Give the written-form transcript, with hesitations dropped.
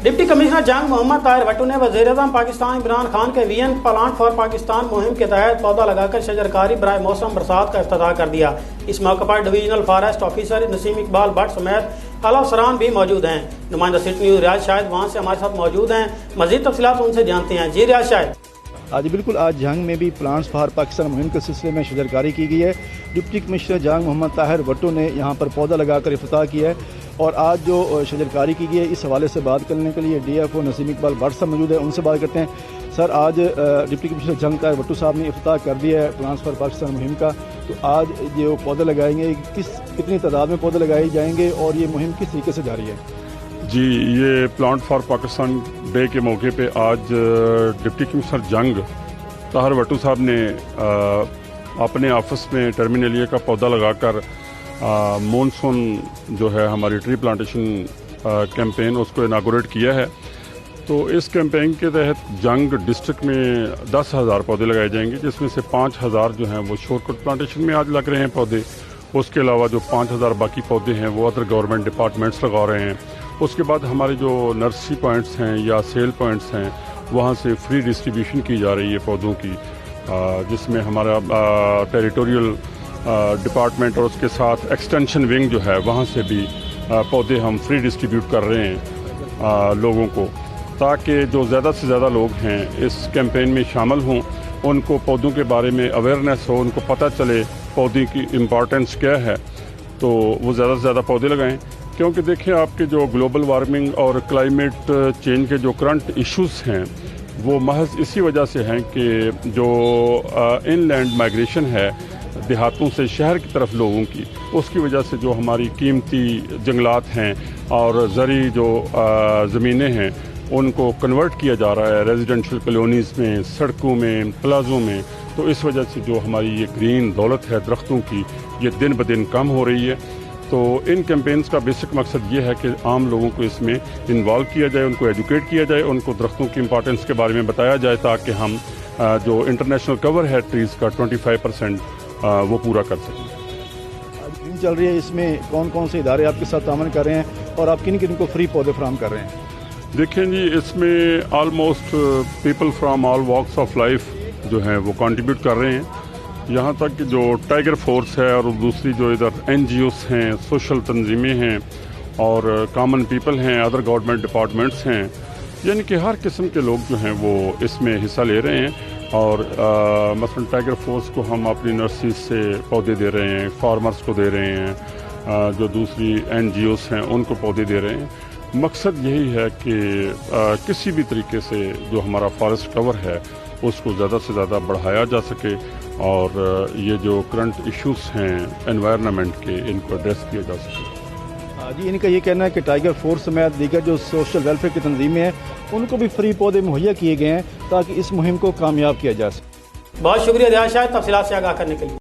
Deputy commissioner जंग मोहम्मद ताहिर भट्टू ने वज़ीर-ए-आज़म पाकिस्तान इमरान खान के वीएन प्लांट फॉर पाकिस्तान मुहिम के तहत पौधा लगाकर शजरकारी बराए मौसम बरसात का इफ्तिताह कर दिया। इस मौके पर divisional forest officer Naseem Iqbal Bhatt समेत आला अफसरान भी मौजूद हैं। नुमाइंदा सिटी न्यूज़ रियाज शाहिद वहाँ से हमारे साथ मौजूद हैं। मज़ीद तफसीलात उनसे जानते हैं। जी रियाज शाहिद। आज बिल्कुल आज जंग में भी प्लांट्स फॉर पाकिस्तान मुहिम के सिलसिले में शजरकारी की गई है। डिप्टी कमिश्नर जंग मोहम्मद ताहिर भट्टू ने यहाँ पर पौधा लगाकर इफ्तिताह किया है और आज जो शजरकारी की गई है इस हवाले से बात करने के लिए DFO नसीम इकबाल भट्ट साहब मौजूद है, उनसे बात करते हैं। सर, आज डिप्टी कमिश्नर जंग ताहिर भट्टू साहब ने इफ्तिताह कर दिया है प्लांट्स फॉर पाकिस्तान मुहिम का, तो आज जो पौधे लगाएंगे कितनी तादाद में पौधे लगाए जाएंगे और ये मुहिम किस तरीके से जारी है? जी, ये प्लांट फॉर पाकिस्तान डे के मौके पे आज डिप्टी कमिश्नर जंग ताहिर भट्टू साहब ने अपने ऑफिस में टर्मिनलिया का पौधा लगाकर मॉनसून जो है हमारी ट्री प्लांटेशन कैंपेन उसको इनागोरेट किया है। तो इस कैंपेन के तहत जंग डिस्ट्रिक्ट में 10,000 पौधे लगाए जाएंगे, जिसमें से 5,000 जो हैं वो शोरकट प्लांटेशन में आज लग रहे हैं पौधे। उसके अलावा जो 5,000 बाकी पौधे हैं वो अदर गवर्नमेंट डिपार्टमेंट्स लगा रहे हैं। उसके बाद हमारे जो नर्सरी पॉइंट्स हैं या सेल पॉइंट्स हैं वहाँ से फ्री डिस्ट्रीब्यूशन की जा रही है पौधों की, जिसमें हमारा टेरिटोरियल डिपार्टमेंट और उसके साथ एक्सटेंशन विंग जो है वहाँ से भी पौधे हम फ्री डिस्ट्रीब्यूट कर रहे हैं लोगों को, ताकि जो ज़्यादा से ज़्यादा लोग हैं इस कैंपेन में शामिल हों, उनको पौधों के बारे में अवेयरनेस हो, उनको पता चले पौधे की इम्पॉर्टेंस क्या है, तो वो ज़्यादा से ज़्यादा पौधे लगाएं। क्योंकि देखें, आपके जो ग्लोबल वार्मिंग और क्लाइमेट चेंज के जो करंट इश्यूज़ हैं वो महज इसी वजह से हैं कि जो इनलैंड माइग्रेशन है देहातों से शहर की तरफ लोगों की, उसकी वजह से जो हमारी कीमती जंगलात हैं और ज़री जो ज़मीनें हैं उनको कन्वर्ट किया जा रहा है रेजिडेंशियल कॉलोनीज़ में, सड़कों में, प्लाज़ों में। तो इस वजह से जो हमारी ये ग्रीन दौलत है दरख्तों की, ये दिन ब दिन कम हो रही है। तो इन कैंपेन्स का बेसिक मकसद ये है कि आम लोगों को इसमें इन्वॉल्व किया जाए, उनको एजुकेट किया जाए, उनको दरख्तों की इंपॉर्टेंस के बारे में बताया जाए, ताकि हम जो इंटरनेशनल कवर है ट्रीज़ का 25% वो पूरा कर सकें। आज दिन चल रही है, इसमें कौन कौन से इदारे आपके साथ तामन कर रहे हैं और आप किन किन को फ्री पौधे फराहम कर रहे हैं? देखें जी, इसमें almost people from all walks of life जो हैं वो कंट्रीब्यूट कर रहे हैं। यहाँ तक कि जो टाइगर फोर्स है और दूसरी जो इधर NGOs हैं, सोशल तंजीमें हैं और कॉमन पीपल हैं, अदर गवर्नमेंट डिपार्टमेंट्स हैं, यानी कि हर किस्म के लोग जो हैं वो इसमें हिस्सा ले रहे हैं। और मसलन टाइगर फोर्स को हम अपनी नर्सरी से पौधे दे रहे हैं, फार्मर्स को दे रहे हैं, जो दूसरी NGOs हैं उनको पौधे दे रहे हैं। मकसद यही है कि किसी भी तरीके से जो हमारा फॉरेस्ट कवर है उसको ज़्यादा से ज़्यादा बढ़ाया जा सके और ये जो करंट इश्यूज़ हैं एनवायरनमेंट के, इनको एड्रेस किया जा सके। जी, इनका ये कहना है कि टाइगर फोर्स समेत दीगर जो सोशल वेलफेयर की तंजीमें हैं उनको भी फ्री पौधे मुहैया किए गए हैं ताकि इस मुहिम को कामयाब किया जा सके। बहुत शुक्रिया रियाज शाहिद तफसीलात से आगाह करने के लिए।